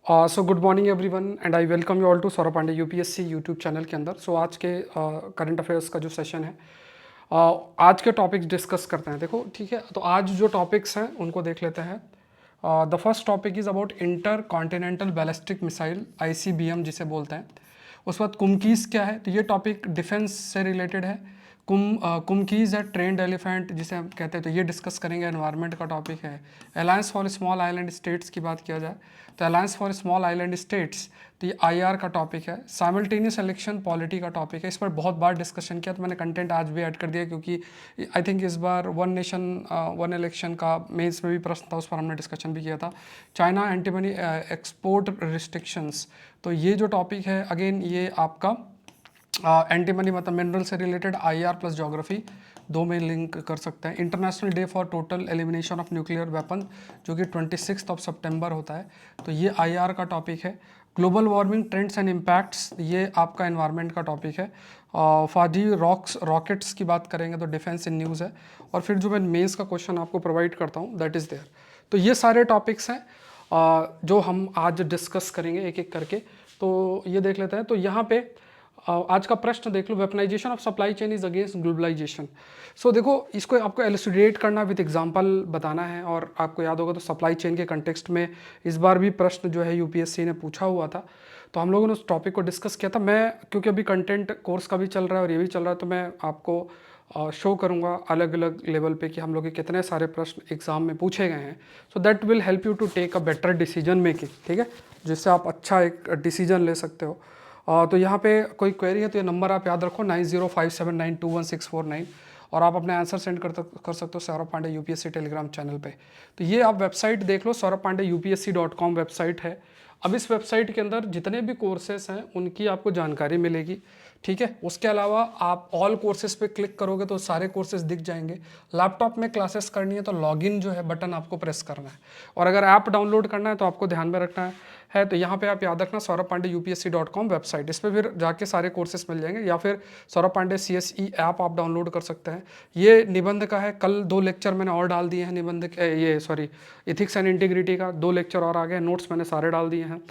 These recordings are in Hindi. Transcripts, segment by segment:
So good morning everyone and I welcome you all to Saurabh Pandey UPSC YouTube channel के अंदर। सो आज के करंट अफेयर्स का जो सेशन है, आज के टॉपिक्स डिस्कस करते हैं। देखो ठीक है, तो आज जो टॉपिक्स हैं उनको देख लेते हैं। The first topic is about inter continental ballistic missile, ICBM जिसे बोलते हैं। उसके बाद कुमकीज़ क्या है, तो ये टॉपिक डिफेंस से रिलेटेड है। कुमकीज़ है ट्रेंड एलिफेंट जिसे हम कहते हैं, तो ये डिस्कस करेंगे। एनवायरनमेंट का टॉपिक है। Alliance for small island states की बात किया जाए तो alliance for small island states, तो ये आईआर का टॉपिक है। साइमल्टेनियस इलेक्शन पॉलिटी का टॉपिक है। इस पर बहुत बार डिस्कशन किया, तो मैंने कंटेंट आज भी ऐड कर दिया क्योंकि आई थिंक इस बार वन नेशन वन इलेक्शन का मेंस में भी प्रश्न था, उस पर हमने डिस्कशन भी किया था। China anti money export restrictions, तो ये जो टॉपिक है अगेन ये आपका एंटी मनी मतलब मिनरल से रिलेटेड, आईआर प्लस ज्योग्राफी दो में लिंक कर सकते हैं। International day for total elimination of nuclear weapon जो कि 26 ऑफ सितंबर होता है, तो ये आईआर का टॉपिक है। Global warming trends and impacts, ये आपका एनवायरनमेंट का टॉपिक है। फाजी रॉकेट्स की बात करेंगे तो डिफेंस इन न्यूज़ है। और फिर जो मैं मेंस का क्वेश्चन आपको प्रोवाइड करता हूँ दैट इज़ देयर। तो ये सारे टॉपिक्स हैं जो हम आज डिस्कस करेंगे एक एक करके। तो ये देख लेते हैं। तो यहाँ पे आज का प्रश्न देख लो, weaponization of supply chain is against globalization. So देखो, इसको आपको एलुसिडेट करना विद एग्जांपल बताना है। और आपको याद होगा तो सप्लाई चेन के कंटेक्स्ट में इस बार भी प्रश्न जो है यूपीएससी ने पूछा हुआ था, तो हम लोगों ने उस टॉपिक को डिस्कस किया था। मैं क्योंकि अभी कंटेंट कोर्स का भी चल रहा है और ये भी चल रहा है, तो मैं आपको शो करूंगा अलग अलग लेवल पे कि हम लोग के कितने सारे प्रश्न एग्जाम में पूछे गए हैं। So that will help you to take a better decision making, ठीक है, जिससे आप अच्छा एक डिसीजन ले सकते हो। तो यहाँ पे कोई क्वेरी है तो ये नंबर आप याद रखो 9057921649, और आप अपने आंसर सेंड कर सकते हो Saurabh Pandey UPSC Telegram channel पे। तो ये आप वेबसाइट देख लो, सौरभ पांडे UPSC.com वेबसाइट है। अब इस वेबसाइट के अंदर जितने भी कोर्सेस हैं उनकी आपको जानकारी मिलेगी, ठीक है। उसके अलावा आप ऑल कोर्सेज पे क्लिक करोगे तो सारे कोर्सेज दिख जाएंगे। लैपटॉप में क्लासेस करनी है तो लॉगिन जो है बटन आपको प्रेस करना है, और अगर ऐप डाउनलोड करना है तो आपको ध्यान में रखना है तो यहाँ पे आप याद रखना सौरभ पांडे UPSC.com वेबसाइट, इस पर फिर जाके सारे कोर्सेज मिल जाएंगे। या फिर सौरभ पांडे CSE ऐप आप डाउनलोड कर सकते हैं। ये निबंध का है, कल 2 लेक्चर मैंने और डाल दिए हैं निबंध ये सॉरी इथिक्स एंड इंटीग्रिटी का 2 लेक्चर और आ गए, नोट्स मैंने सारे डाल दिए हैं।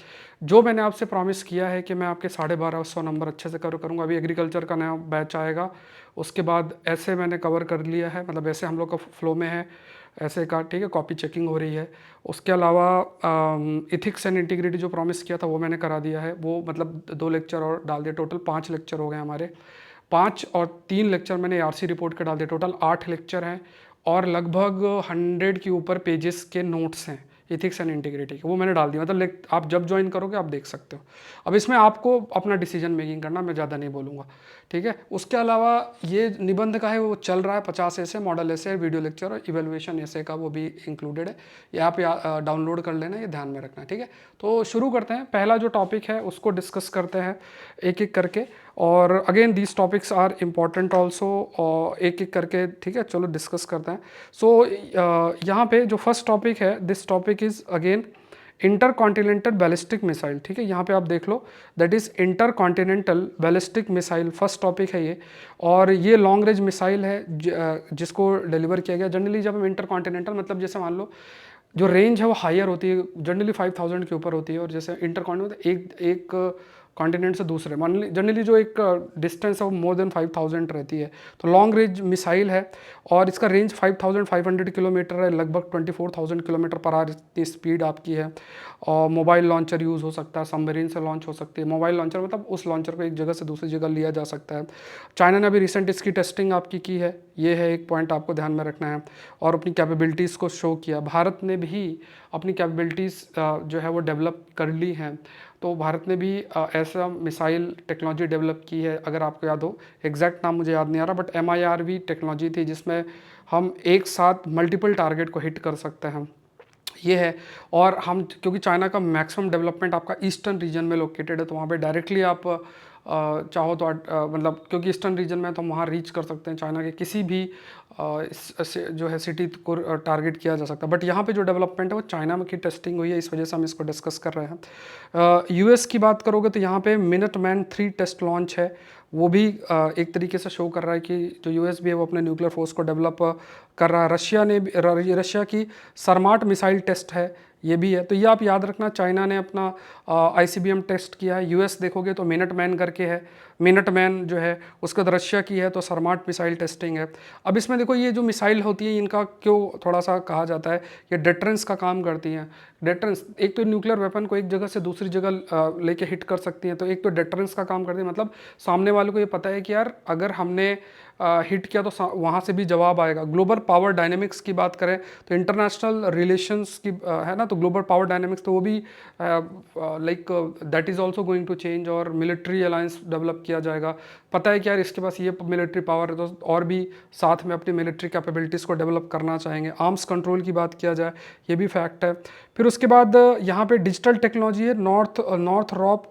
जो मैंने आपसे प्रॉमिस किया है कि मैं आपके 1250 नंबर अच्छे से करूँगा। अभी एग्रीकल्चर का नया बैच आएगा, उसके बाद ऐसे मैंने कवर कर लिया है, मतलब ऐसे हम लोग का फ्लो में है ऐसे का, ठीक है। कॉपी चेकिंग हो रही है। उसके अलावा इथिक्स एंड इंटीग्रिटी जो प्रॉमिस किया था वो मैंने करा दिया है, वो मतलब 2 लेक्चर और डाल दिए। टोटल 5 लेक्चर हो गए हमारे, 5 और 3 लेक्चर मैंने आरसी रिपोर्ट के डाल दिए। टोटल 8 लेक्चर हैं और लगभग 100 के ऊपर पेजेस के नोट्स हैं इथिक्स एंड इंटीग्रिटी के, वो मैंने डाल दिया। मतलब आप जब ज्वाइन करोगे आप देख सकते हो। अब इसमें आपको अपना डिसीजन मेकिंग करना, मैं ज़्यादा नहीं बोलूँगा, ठीक है। उसके अलावा ये निबंध का है वो चल रहा है, 50 ऐसे, मॉडल ऐसे, वीडियो लेक्चर और इवेल्युएशन ऐसे का वो भी इंक्लूडेड है। ये आप डाउनलोड कर लेना, ये ध्यान में रखना, ठीक है। तो शुरू करते हैं, पहला जो टॉपिक है उसको डिस्कस करते हैं एक एक करके। और again these topics are important also, और एक एक करके, ठीक है, चलो डिस्कस करते हैं। सो यहाँ पे जो फर्स्ट टॉपिक है, this topic is again intercontinental ballistic missile, ठीक है। यहाँ पे आप देख लो that is intercontinental ballistic missile, first topic है ये। और ये लॉन्ग रेंज मिसाइल है जिसको डिलीवर किया गया। जनरली जब हम इंटर कॉन्टिनेंटल मतलब जैसे मान लो जो रेंज है वो हायर होती है, जनरली 5000 के ऊपर होती है, और जैसे इंटर कॉन्टिनेंटल एक कॉन्टिनेंट से दूसरे, मान ली जनरली जो एक डिस्टेंस है वो मोर देन 5000 रहती है, तो लॉन्ग रेंज मिसाइल है। और इसका रेंज 5500 किलोमीटर है, लगभग 24000 किलोमीटर पर आवर इतनी स्पीड आपकी है। और मोबाइल लॉन्चर यूज़ हो सकता है, सबमरीन से लॉन्च हो सकती है। मोबाइल लॉन्चर मतलब उस लॉन्चर को एक जगह से दूसरी जगह लिया जा सकता है। चाइना ने अभी रिसेंट इसकी टेस्टिंग आपकी की है, ये है एक पॉइंट आपको ध्यान में रखना है। और अपनी कैपेबिलिटीज़ को शो किया। भारत ने भी अपनी कैपेबिलिटीज़ जो है वो डेवलप कर ली हैं। तो भारत ने भी ऐसा मिसाइल टेक्नोलॉजी डेवलप की है, अगर आपको याद हो, एग्जैक्ट नाम मुझे याद नहीं आ रहा, बट MIRV टेक्नोलॉजी थी जिसमें हम एक साथ मल्टीपल टारगेट को हिट कर सकते हैं, ये है। और हम क्योंकि चाइना का मैक्सिमम डेवलपमेंट आपका ईस्टर्न रीजन में लोकेटेड है, तो वहाँ पे डायरेक्टली आप चाहो तो मतलब क्योंकि ईस्टर्न रीजन में तो हम वहाँ रीच कर सकते हैं, चाइना के किसी भी जो है सिटी को टारगेट किया जा सकता है। बट यहाँ पे जो डेवलपमेंट है वो चाइना में की टेस्टिंग हुई है, इस वजह से हम इसको डिस्कस कर रहे हैं। US की बात करोगे तो यहाँ पे मिनटमैन 3 टेस्ट लॉन्च है, वो भी एक तरीके से शो कर रहा है कि जो US भी है वो अपने न्यूक्लियर फोर्स को डेवलप कर रहा है। रशिया की सरमाट मिसाइल टेस्ट है, ये भी है। तो ये आप याद रखना, चाइना ने अपना ICBM टेस्ट किया है, यूएस देखोगे तो मिनट मैन करके है, मिनट मैन जो है उसके बाद रशिया की है तो सरमाट मिसाइल टेस्टिंग है। अब इसमें देखो ये जो मिसाइल होती है इनका क्यों थोड़ा सा कहा जाता है, ये डेटरेंस का काम करती हैं। डेटरेंस, एक तो न्यूक्लियर वेपन को एक जगह से दूसरी जगह लेके हिट कर सकती हैं, तो एक तो डेटरेंस का काम करती है, मतलब सामने वाले को ये पता है कि यार अगर हमने हिट किया तो वहाँ से भी जवाब आएगा। ग्लोबल पावर डायनेमिक्स की बात करें तो इंटरनेशनल रिलेशंस की है ना, तो ग्लोबल पावर डायनेमिक्स तो वो भी like that is also going to change, और मिलिट्री अलायंस डेवलप किया जाएगा। पता है कि यार इसके पास ये मिलिट्री पावर है तो और भी साथ में अपनी मिलिट्री कैपेबिलिटीज़ को डेवलप करना चाहेंगे। आर्म्स कंट्रोल की बात किया जाए, ये भी फैक्ट है। फिर उसके बाद यहाँ पे डिजिटल टेक्नोलॉजी है, Northrop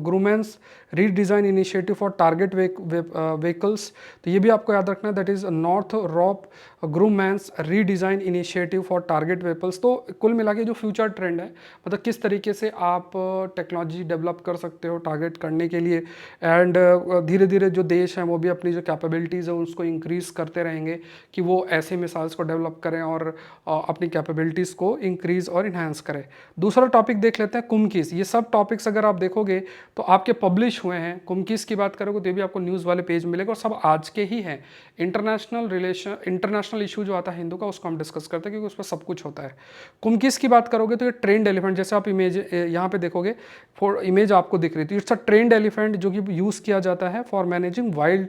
Grumman's redesign initiative for target vehicles, तो ये भी आपको याद रखना है, that is Northrop Grumman's redesign initiative for target vehicles. तो कुल मिला के जो फ्यूचर ट्रेंड है, मतलब किस तरीके से आप टेक्नोलॉजी डेवलप कर सकते हो टारगेट करने के लिए, एंड धीरे धीरे जो देश हैं वो भी अपनी जो कैपेबिलिटीज़ है उसको इंक्रीज़ करते रहेंगे कि वो ऐसे मिसाइल्स को डेवलप करें और अपनी कैपेबिलिटीज़ को इंक्रीज़ और इन्हांस करें। दूसरा टॉपिक देख लेते हैं, कुमकीस। ये सब टॉपिक्स अगर आप देखोगे तो आपके पब्लिश हुए हैं। कुमकीस की बात करोगे तो ये भी आपको न्यूज़ वाले पेज मिलेगा, और सब आज के ही हैं। इंटरनेशनल इशू जो आता है हिंदू का, उसको हम डिस्कस करते हैं क्योंकि उस पर सब कुछ होता है। कुमकीस की बात करोगे तो ये ट्रेंड एलिफेंट, जैसे आप इमेज यहाँ पे देखोगे, फॉर इमेज आपको दिख रही थी, इट्स अ ट्रेंड एलिफेंट जो कि यूज़ किया जाता है for managing wild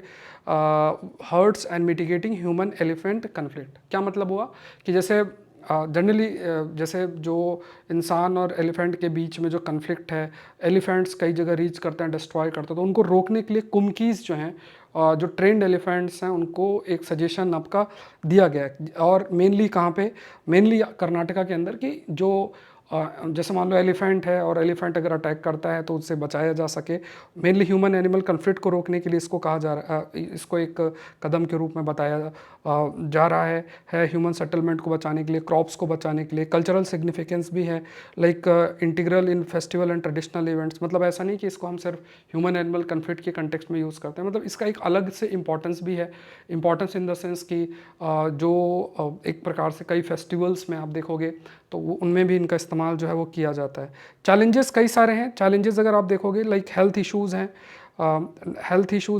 hertz and mitigating human elephant conflict. क्या मतलब हुआ कि जैसे जनरली जैसे जो इंसान और एलिफेंट के बीच में जो कन्फ्लिक्ट है, एलिफेंट्स कई जगह रीच करते हैं, डिस्ट्रॉय करते हैं, तो उनको रोकने के लिए कुमकीज़ जो हैं, जो ट्रेंड एलिफेंट्स हैं, उनको एक सजेशन आपका दिया गया है। और मेनली कहाँ पे, मेनली कर्नाटका के अंदर, कि जो जैसे मान लो एलिफेंट है और एलिफेंट अगर अटैक करता है तो उससे बचाया जा सके। मेनली ह्यूमन एनिमल कन्फ्लिक्ट को रोकने के लिए इसको कहा जा रहा है, इसको एक कदम के रूप में बताया जा रहा है ह्यूमन सेटलमेंट को बचाने के लिए, क्रॉप्स को बचाने के लिए। कल्चरल सिग्निफिकेंस भी है, like integral in festival and traditional events. मतलब ऐसा नहीं कि इसको हम सिर्फ ह्यूमन एनिमल कन्फ्लिक्ट के कंटेक्स्ट में यूज़ करते हैं, मतलब इसका एक अलग से इंपॉर्टेंस भी है। इंपॉर्टेंस इन द सेंस कि जो एक प्रकार से कई फेस्टिवल्स में आप देखोगे तो वो उनमें भी इनका इस्तेमाल जो है वो किया जाता है। चैलेंजेस कई सारे हैं। चैलेंजेस अगर आप देखोगे, लाइक हेल्थ इश्यूज़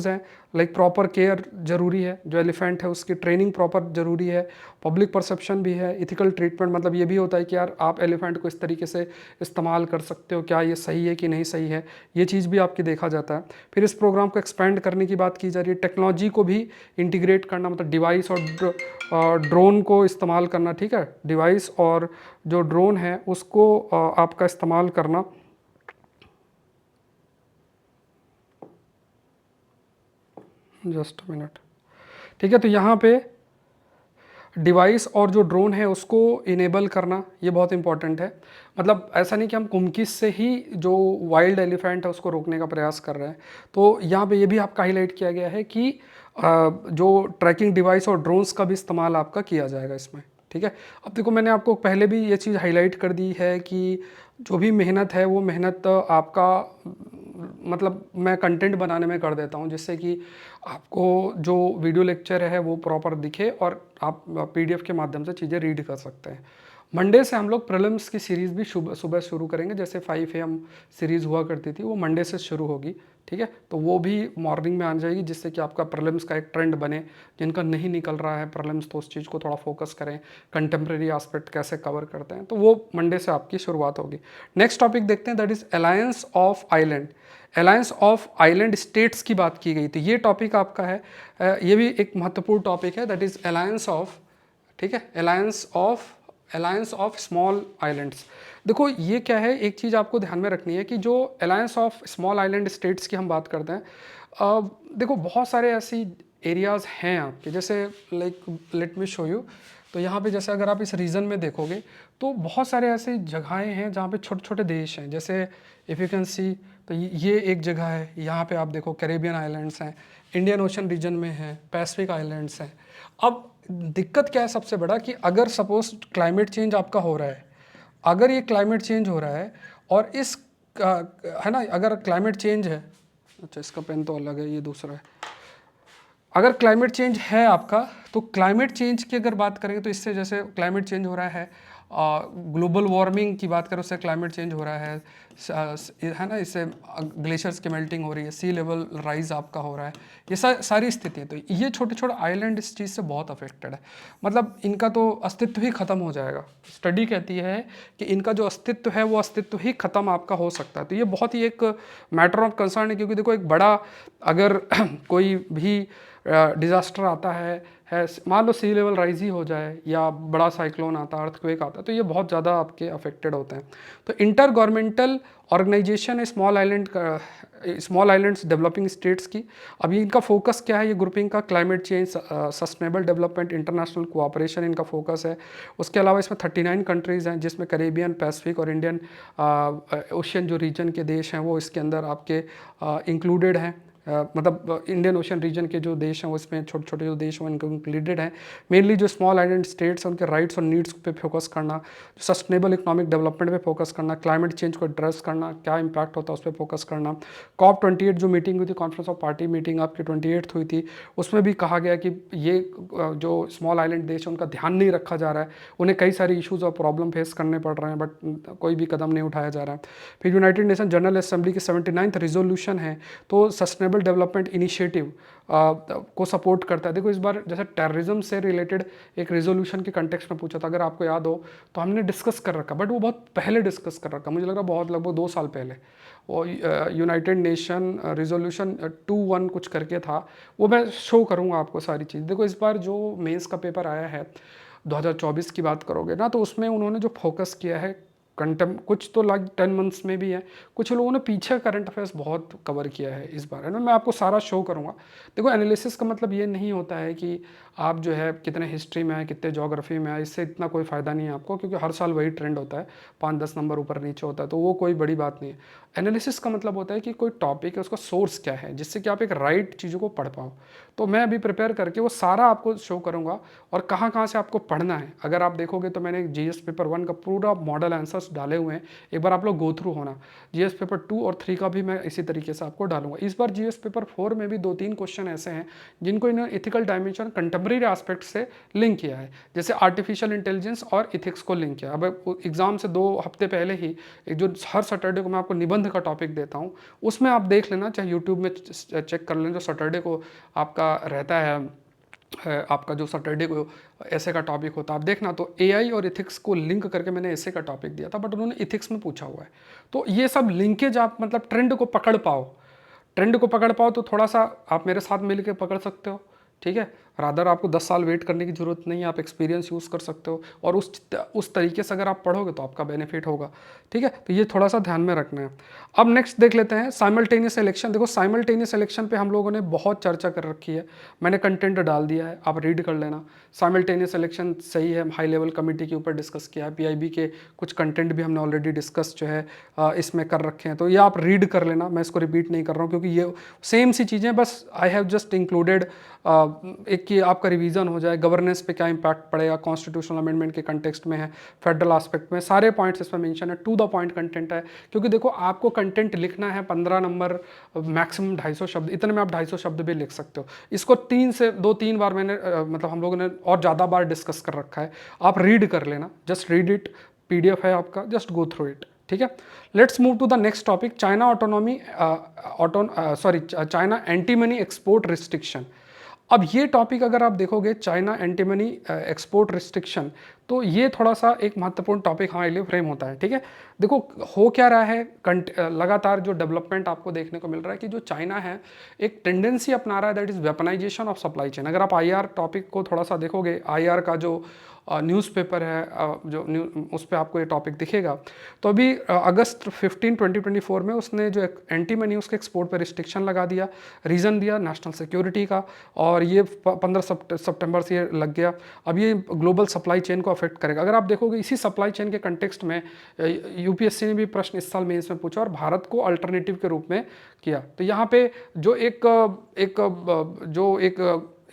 हैं, लाइक प्रॉपर केयर ज़रूरी है, जो एलिफेंट है उसकी ट्रेनिंग प्रॉपर ज़रूरी है, पब्लिक परसेप्शन भी है, इथिकल ट्रीटमेंट, मतलब ये भी होता है कि यार आप एलिफेंट को इस तरीके से इस्तेमाल कर सकते हो, क्या ये सही है कि नहीं सही है, ये चीज़ भी आपकी देखा जाता है। फिर इस प्रोग्राम को एक्सपेंड करने की बात की जा रही है, टेक्नोलॉजी को भी इंटीग्रेट करना, मतलब डिवाइस और ड्रोन को इस्तेमाल करना, ठीक है, डिवाइस और जो ड्रोन है उसको आपका इस्तेमाल करना। जस्ट अ मिनट, ठीक है। तो यहाँ पे डिवाइस और जो ड्रोन है उसको इनेबल करना, ये बहुत इंपॉर्टेंट है। मतलब ऐसा नहीं कि हम कुमकिस से ही जो वाइल्ड एलिफेंट है उसको रोकने का प्रयास कर रहे हैं। तो यहाँ पे ये भी आपका हाईलाइट किया गया है कि जो ट्रैकिंग डिवाइस और ड्रोन्स का भी इस्तेमाल आपका किया जाएगा इसमें, ठीक है। अब देखो मैंने आपको पहले भी ये चीज़ हाईलाइट कर दी है कि जो भी मेहनत है वो मेहनत आपका, मतलब मैं कंटेंट बनाने में कर देता हूँ जिससे कि आपको जो वीडियो लेक्चर है वो प्रॉपर दिखे और आप PDF के माध्यम से चीज़ें रीड कर सकते हैं। मंडे से हम लोग प्रीलिम्स की सीरीज़ भी सुबह शुरू करेंगे, जैसे 5 AM सीरीज़ हुआ करती थी वो मंडे से शुरू होगी, ठीक है। तो वो भी मॉर्निंग में आ जाएगी जिससे कि आपका प्रीलिम्स का एक ट्रेंड बने। जिनका नहीं निकल रहा है प्रीलिम्स तो उस चीज़ को थोड़ा फोकस करें, कंटेम्प्रेरी एस्पेक्ट कैसे कवर करते हैं, तो वो मंडे से आपकी शुरुआत होगी। नेक्स्ट टॉपिक देखते हैं, that is alliance of island. Alliance of island states की बात की गई, तो ये टॉपिक आपका है, ये भी एक महत्वपूर्ण टॉपिक है, दैट इज़ अलायंस ऑफ, ठीक है, अलायंस ऑफ स्मॉल आइलैंड्स। देखो ये क्या है, एक चीज़ आपको ध्यान में रखनी है कि जो alliance of small island states की हम बात करते हैं, देखो बहुत सारे ऐसी एरियाज़ हैं आपके, जैसे like let me show you. तो यहाँ पे जैसे अगर आप इस रीजन में देखोगे तो बहुत सारे ऐसे जगहें हैं जहाँ पे छोटे छोटे देश हैं, जैसे इफ़ यू कैन सी, तो ये एक जगह है, यहाँ पे आप देखो कैरेबियन आइलैंड्स हैं, इंडियन ओशन रीजन में हैं, पैसिफिक आइलैंड्स हैं। अब दिक्कत क्या है सबसे बड़ा, कि अगर सपोज क्लाइमेट चेंज आपका हो रहा है, अगर ये क्लाइमेट चेंज हो रहा है और इस है ना, अगर क्लाइमेट चेंज है, अच्छा इसका पेन तो अलग है, ये दूसरा है। अगर क्लाइमेट चेंज है आपका, तो क्लाइमेट चेंज की अगर बात करेंगे तो इससे जैसे क्लाइमेट चेंज हो रहा है ग्लोबल वार्मिंग की बात करें उससे क्लाइमेट चेंज हो रहा है ना, इससे ग्लेशियर्स की मेल्टिंग हो रही है, सी लेवल राइज आपका हो रहा है, ये सारी स्थितियाँ। तो ये छोटे छोटे आइलैंड इस चीज़ से बहुत अफेक्टेड है, मतलब इनका तो अस्तित्व ही खत्म हो जाएगा। स्टडी कहती है कि इनका जो अस्तित्व है वो अस्तित्व ही खत्म आपका हो सकता है। तो ये बहुत ही एक मैटर ऑफ कंसर्न है, क्योंकि देखो एक बड़ा अगर कोई भी डिज़ास्टर आता है मान लो सी लेवल राइज ही हो जाए या बड़ा साइक्लोन आता है, अर्थक्वेक आता है, तो ये बहुत ज़्यादा आपके अफेक्टेड होते हैं। तो इंटर गवर्नमेंटल ऑर्गेनाइजेशन है स्मॉल आइलैंड्स डेवलपिंग स्टेट्स की। अभी इनका फोकस क्या है, ये ग्रुपिंग का climate change, sustainable development, international cooperation इनका फोकस है। उसके अलावा इसमें 39 कंट्रीज़ हैं, जिसमें कैरेबियन, पैसिफिक और इंडियन ओशियन जो रीजन के देश हैं वो इसके अंदर आपके इंक्लूडेड हैं। मतलब इंडियन ओशन रीजन के जो देश हैं वो इसमें छोटे छोटे जो देश हैं वो इनको इंक्लूडेड हैं। मेनली जो स्मॉल आइलैंड स्टेट्स हैं उनके राइट्स और नीड्स पे फोकस करना, सस्टेनेबल इकोनॉमिक डेवलपमेंट पे फोकस करना, क्लाइमेट चेंज को एड्रेस करना, क्या इंपैक्ट होता है उस पर फोकस करना। COP28 जो मीटिंग हुई थी, कॉन्फ्रेंस ऑफ पार्टी मीटिंग आपकी 28th हुई थी, उसमें भी कहा गया कि ये जो स्मॉल आइलैंड देश है उनका ध्यान नहीं रखा जा रहा है, उन्हें कई सारी इशूज़ और प्रॉब्लम फेस करने पड़ रहे हैं, बट कोई भी कदम नहीं उठाया जा रहा है। फिर यूनाइटेड नेशन जनरल असेंबली की 79th रिजोल्यूशन है, तो सस्टेनेबल डेवलपमेंट इनिशिएटिव को सपोर्ट करता है। देखो इस बार जैसे टेररिज्म से रिलेटेड एक रेजोल्यूशन के कंटेक्स्ट में पूछा था, अगर आपको याद हो तो हमने डिस्कस कर रखा, बट वो बहुत पहले डिस्कस कर रखा, मुझे लग रहा बहुत लगभग 2 साल पहले। वो यूनाइटेड नेशन रिजोल्यूशन 2.1 कुछ करके था, वो मैं शो करूँगा आपको सारी चीज़। देखो इस बार जो मेंस का पेपर आया है 2024 की बात करोगे ना, तो उसमें उन्होंने जो फोकस किया है कंटेम, कुछ तो लाइक 10 मंथ्स में भी है, कुछ लोगों ने पीछे करंट अफेयर्स बहुत कवर किया है इस बार, है ना। मैं आपको सारा शो करूंगा। देखो एनालिसिस का मतलब ये नहीं होता है कि आप जो है कितने हिस्ट्री में है, कितने ज्योग्राफी में है, इससे इतना कोई फ़ायदा नहीं है आपको, क्योंकि हर साल वही ट्रेंड होता है, 5-10 नंबर ऊपर नीचे होता है, तो वो कोई बड़ी बात नहीं है। एनालिसिस का मतलब होता है कि कोई टॉपिक है उसका सोर्स क्या है, जिससे कि आप एक राइट चीज़ों को पढ़ पाओ। तो मैं अभी प्रिपेयर करके वो सारा आपको शो करूंगा और कहाँ कहाँ से आपको पढ़ना है। अगर आप देखोगे तो मैंने जीएस पेपर 1 का पूरा मॉडल आंसर्स डाले हुए हैं, एक बार आप लोग गो थ्रू होना। जीएस पेपर 2 और 3 का भी मैं इसी तरीके से आपको डालूंगा। इस बार जीएस पेपर 4 में भी 2-3 क्वेश्चन ऐसे हैं जिनको इन्होंने इथिकल डायमेंशन कंटेम्प्रेरी एस्पेक्ट से लिंक किया है, जैसे आर्टिफिशियल इंटेलिजेंस और इथिक्स को लिंक किया। अब एग्जाम से 2 हफ्ते पहले ही एक जो हर सैटरडे को मैं आपको निबंध का टॉपिक देता हूँ, उसमें आप देख लेना, चाहे यूट्यूब में चेक कर लेना, जो सैटरडे को आपका रहता है, आपका जो सैटरडे को ऐसे का टॉपिक होता है, आप देखना। तो एआई और इथिक्स को लिंक करके मैंने ऐसे का टॉपिक दिया था, बट उन्होंने इथिक्स में पूछा हुआ है। तो ये सब लिंकेज आप मतलब ट्रेंड को पकड़ पाओ, तो थोड़ा सा आप मेरे साथ मिल के पकड़ सकते हो, ठीक है। रादर आपको 10 साल वेट करने की ज़रूरत नहीं है, आप एक्सपीरियंस यूज़ कर सकते हो, और उस तरीके से अगर आप पढ़ोगे तो आपका बेनिफिट होगा, ठीक है। तो ये थोड़ा सा ध्यान में रखना है। अब नेक्स्ट देख लेते हैं साइमल्टेनियस इलेक्शन। देखो साइमल्टेनियस इलेक्शन पे हम लोगों ने बहुत चर्चा कर रखी है, मैंने कंटेंट डाल दिया है, आप रीड कर लेना। साइमल्टेनियस इलेक्शन सही है, हाई लेवल कमेटी के ऊपर डिस्कस किया है, पीआईबी के कुछ कंटेंट भी हमने ऑलरेडी डिस्कस जो है इसमें कर रखे हैं, तो ये आप रीड कर लेना, मैं इसको रिपीट नहीं कर रहा हूँ, क्योंकि ये सेम सी चीज़ें, बस आई हैव जस्ट इंक्लूडेड एक कि आपका रिवीजन हो जाए, गवर्नेंस पे क्या इंपैक्ट पड़ेगा, कॉन्स्टिट्यूशनल अमेंडमेंट के कंटेक्स्ट में है, फेडरल एस्पेक्ट में, सारे पॉइंट्स इसमें मेंशन है, टू द पॉइंट कंटेंट है। क्योंकि देखो आपको कंटेंट लिखना है 15 नंबर, मैक्सिमम 250 शब्द, इतने में आप 250 शब्द भी लिख सकते हो। इसको 2-3 बार मैंने मतलब हम लोगों ने और ज़्यादा बार डिस्कस कर रखा है, आप रीड कर लेना, जस्ट रीड इट, पीडीएफ है आपका, जस्ट गो थ्रू इट, ठीक है। Let's move to the next topic, China autonomy China anti money export restriction. अब ये टॉपिक अगर आप देखोगे, China anti money export restriction, तो ये थोड़ा सा एक महत्वपूर्ण टॉपिक हमारे लिए फ्रेम होता है, ठीक है। देखो हो क्या रहा है, लगातार जो डेवलपमेंट आपको देखने को मिल रहा है कि जो चाइना है एक टेंडेंसी अपना रहा है, that is weaponisation of supply chain. अगर आप आईआर टॉपिक को थोड़ा सा देखोगे, आईआर का जो न्यूज़पेपर है, उस पर आपको ये टॉपिक दिखेगा। तो अभी अगस्त 15, 2024 में उसने जो एंटी मनी उसके एक्सपोर्ट पर रिस्ट्रिक्शन लगा दिया, रीज़न दिया नेशनल सिक्योरिटी का, और ये 15 सितंबर से ये लग गया। अब ये ग्लोबल सप्लाई चेन को अफेक्ट करेगा। अगर आप देखोगे इसी सप्लाई चेन के कंटेक्स्ट में यूपीएससी ने भी प्रश्न इस साल मेंस में पूछा और भारत को अल्टरनेटिव के रूप में किया। तो यहाँ पे जो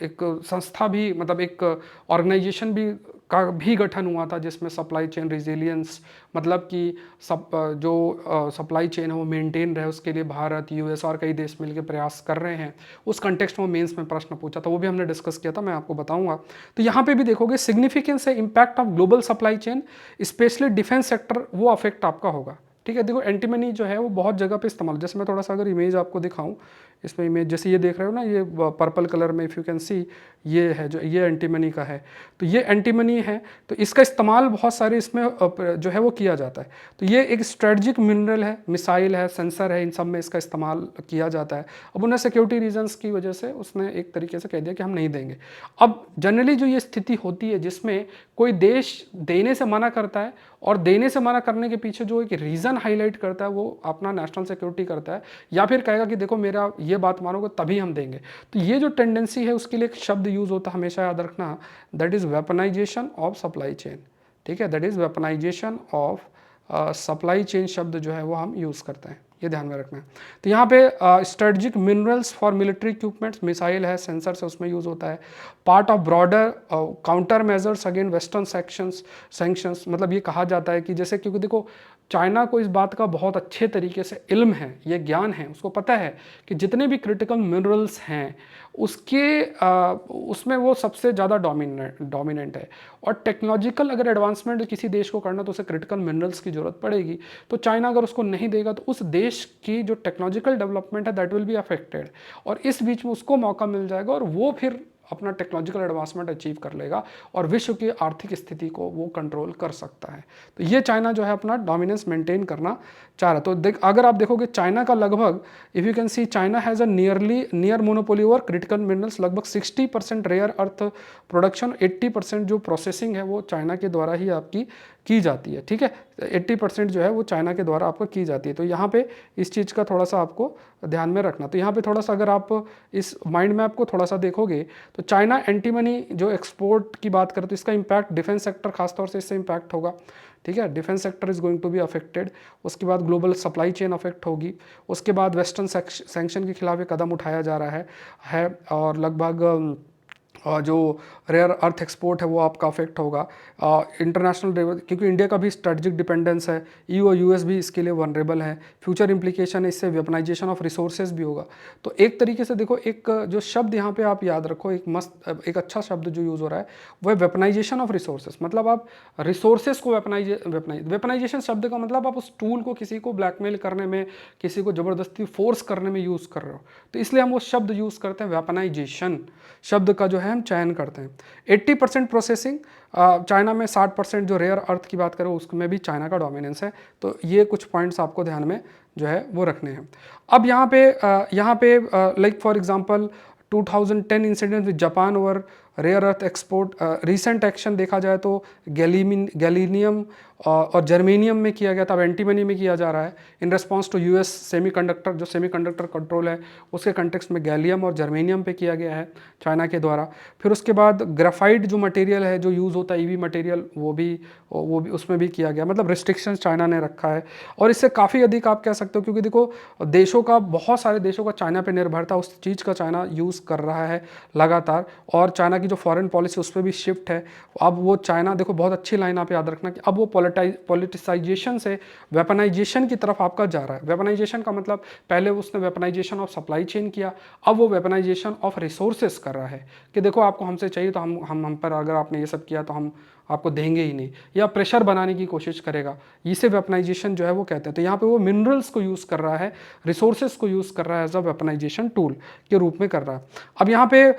एक संस्था भी, मतलब एक ऑर्गेनाइजेशन भी का भी गठन हुआ था, जिसमें सप्लाई चेन रिजिलियंस, मतलब कि जो सप्लाई चेन है वो मेंटेन रहे, उसके लिए भारत, यूएस और कई देश मिलकर प्रयास कर रहे हैं। उस कंटेक्स्ट में मेंस में प्रश्न पूछा था, वो भी हमने डिस्कस किया था, मैं आपको बताऊंगा। तो यहाँ पे भी देखोगे सिग्निफिकेंस है impact of global supply chain, specially defence sector, वो अफेक्ट आपका होगा। ठीक है, देखो एंटीमनी जो है वो बहुत जगह पे इस्तेमाल, जैसे मैं थोड़ा सा अगर इमेज आपको दिखाऊं, इसमें इमेज जैसे ये देख रहे हो ना, ये पर्पल कलर में, इफ़ यू कैन सी, ये है जो ये एंटीमनी का है। तो ये एंटीमनी है, तो इसका इस्तेमाल बहुत सारे इसमें जो है वो किया जाता है। तो ये एक स्ट्रेटजिक मिनरल है, मिसाइल है, सेंसर है, इन सब में इसका इस्तेमाल किया जाता है। अब उन्हें सिक्योरिटी रीजंस की वजह से उसने एक तरीके से कह दिया कि हम नहीं देंगे। अब जनरली जो ये स्थिति होती है जिसमें कोई देश देने से मना करता है, और देने से मना करने के पीछे जो एक रीज़न हाईलाइट करता है वो अपना नेशनल सिक्योरिटी करता है, या फिर कहेगा कि देखो मेरा ये बात मानोगे तभी हम देंगे। तो ये जो टेंडेंसी है उसके लिए एक शब्द यूज़ होता है, हमेशा याद रखना, that is weaponisation of supply chain. ठीक है, that is weaponisation of supply chain शब्द जो है वो हम यूज़ करते हैं, ये ध्यान में रखना है। तो यहाँ पे strategic minerals for military equipments, missile है, सेंसर्स है, उसमें यूज़ होता है। Part of broader counter measures again western sanctions, मतलब ये कहा जाता है कि जैसे, क्योंकि देखो चाइना को इस बात का बहुत अच्छे तरीके से इल्म है, ये ज्ञान है, उसको पता है कि जितने भी क्रिटिकल मिनरल्स हैं उसमें वो सबसे ज़्यादा डोमिनेंट है। और टेक्नोलॉजिकल अगर एडवांसमेंट किसी देश को करना तो उसे क्रिटिकल मिनरल्स की ज़रूरत पड़ेगी। तो चाइना अगर उसको नहीं देगा तो उस देश की जो टेक्नोलॉजिकल डेवलपमेंट है दैट विल बी अफेक्टेड, और इस बीच में उसको मौका मिल जाएगा और वो फिर अपना टेक्नोलॉजिकल एडवांसमेंट अचीव कर लेगा और विश्व की आर्थिक स्थिति को वो कंट्रोल कर सकता है। तो ये चाइना जो है अपना डोमिनेंस मेंटेन करना चाह रहा है। तो अगर आप देखोगे चाइना का लगभग, if you can see, China has a near monopoly over critical minerals. लगभग 60% रेयर अर्थ प्रोडक्शन, 80% जो प्रोसेसिंग है वो चाइना के द्वारा ही आपकी की जाती है। ठीक है, 80% जो है वो चाइना के द्वारा आपको की जाती है। तो यहाँ पे इस चीज़ का थोड़ा सा आपको ध्यान में रखना। तो यहाँ पे थोड़ा सा अगर आप इस माइंड मैप को थोड़ा सा देखोगे तो चाइना एंटीमनी जो एक्सपोर्ट की बात करें तो इसका इम्पैक्ट डिफेंस सेक्टर खासतौर से इससे इम्पैक्ट होगा। ठीक है, defence sector is going to be affected. उसके बाद ग्लोबल सप्लाई चेन अफेक्ट होगी। उसके बाद वेस्टर्न सैंक्शन के खिलाफ एक कदम उठाया जा रहा है और लगभग जो रेयर अर्थ एक्सपोर्ट है वो आपका अफेक्ट होगा। इंटरनेशनल, क्योंकि इंडिया का भी स्ट्रेटजिक डिपेंडेंस है, ईयू और यूएस भी इसके लिए वनरेबल है। फ्यूचर इंप्लीकेशन है, इससे वेपनाइजेशन ऑफ रिसोर्सेज भी होगा। तो एक तरीके से देखो, एक जो शब्द यहाँ पे आप याद रखो, एक अच्छा शब्द जो यूज़ हो रहा है वो है वेपनाइजेशन ऑफ रिसोर्सेज। मतलब आप रिसोर्सेज को वेपनाइजेशन शब्द का मतलब आप उस टूल को किसी को ब्लैकमेल करने में, किसी को ज़बरदस्ती फोर्स करने में यूज़ कर रहे हो, तो इसलिए हम वो शब्द यूज़ करते हैं, वेपनाइजेशन शब्द का जो है हम चयन करते हैं। 80% प्रोसेसिंग, चाइना में 60% जो रेयर अर्थ की बात करें उसमें भी चाइना का डोमिनेंस है। तो ये कुछ पॉइंट्स आपको ध्यान में जो है वो रखने हैं। अब यहाँ पे like for example 2010 incident with Japan over rare earth export. Recent action देखा जाए तो गैलीनियम और जर्मेनियम में किया गया था, अब एंटीमनी में किया जा रहा है in response to US semiconductor, जो सेमीकंडक्टर कंट्रोल है उसके कंटेक्स्ट में गैलियम और जर्मेनियम पे किया गया है चाइना के द्वारा। फिर उसके बाद ग्राफाइट जो मटेरियल है जो यूज़ होता है ईवी मटेरियल, वो भी उसमें भी किया गया। मतलब रिस्ट्रिक्शन चाइना ने रखा है और इससे काफ़ी अधिक आप कह सकते हो, क्योंकि देखो बहुत सारे देशों का चाइना पर निर्भरता, उस चीज़ का चाइना यूज़ कर रहा है लगातार। और चाइना की जो फॉरेन पॉलिसी उस पर भी शिफ्ट है। अब वो चाइना, देखो बहुत अच्छी लाइन आप याद रखना कि अब वो पॉलिटिसाइजेशन से वेपनाइजेशन की तरफ आपका जा रहा है। वेपनाइजेशन का मतलब पहले उसने वेपनाइजेशन ऑफ सप्लाई चेन किया, अब वो वेपनाइजेशन ऑफ रिसोर्सेस कर रहा है कि देखो आपको हमसे चाहिए तो हम पर अगर आपने ये सब किया तो हम आपको देंगे ही नहीं, या प्रेशर बनाने की कोशिश करेगा। इसे वेपनाइजेशन जो है वो कहते हैं। तो यहाँ पे वो मिनरल्स को यूज़ कर रहा है, रिसोर्सेज को यूज़ कर रहा है एज अ वेपनाइजेशन टूल के रूप में कर रहा है। अब यहाँ पे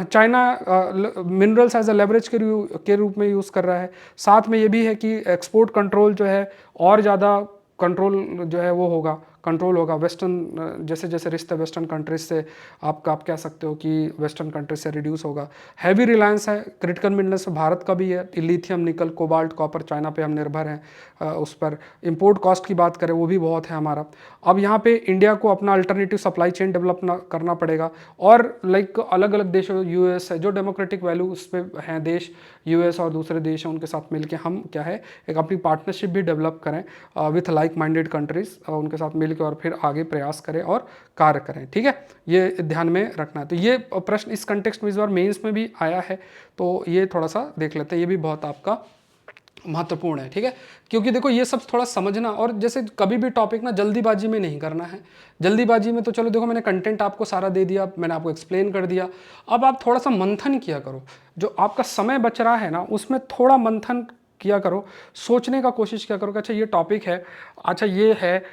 China minerals as a leverage के रूप में यूज़ कर रहा है। साथ में ये भी है कि एक्सपोर्ट कंट्रोल जो है और ज़्यादा कंट्रोल जो है वो होगा, कंट्रोल होगा। वेस्टर्न जैसे जैसे रिश्ते वेस्टर्न कंट्रीज से आप कह सकते हो कि वेस्टर्न कंट्रीज से रिड्यूस होगा। हैवी रिलायंस है क्रिटिकल मिनरल्स, भारत का भी है, लिथियम, निकल, कोबाल्ट, कॉपर, चाइना पे हम निर्भर हैं उस पर। इंपोर्ट कॉस्ट की बात करें वो भी बहुत है हमारा। अब यहाँ पे इंडिया को अपना अल्टरनेटिव सप्लाई चेन डेवलप करना पड़ेगा और लाइक अलग अलग देशों, यूएस है जो डेमोक्रेटिक वैल्यू उस पर हैं देश, यूएस और दूसरे देश हैं, उनके साथ मिलकर हम क्या है एक अपनी पार्टनरशिप भी डेवलप करें विथ लाइक माइंडेड कंट्रीज, उनके साथ मिल चल के और फिर आगे प्रयास करें और कार्य करें। ठीक है, ये ध्यान में रखना है। तो ये प्रश्न इस कंटेक्स्ट में इस बार मेंस में भी आया है, तो ये थोड़ा सा देख लेते हैं, ये भी बहुत आपका महत्वपूर्ण है। ठीक है, क्योंकि देखो ये सब थोड़ा समझना, और जैसे कभी भी टॉपिक ना जल्दीबाजी में नहीं करना है। जल्दीबाजी में तो चलो देखो मैंने कंटेंट आपको सारा दे दिया, मैंने आपको एक्सप्लेन कर दिया, अब आप थोड़ा सा मंथन किया करो। जो आपका समय बच रहा है ना उसमें थोड़ा मंथन किया करो, सोचने का कोशिश किया करो कि अच्छा ये टॉपिक है, अच्छा ये है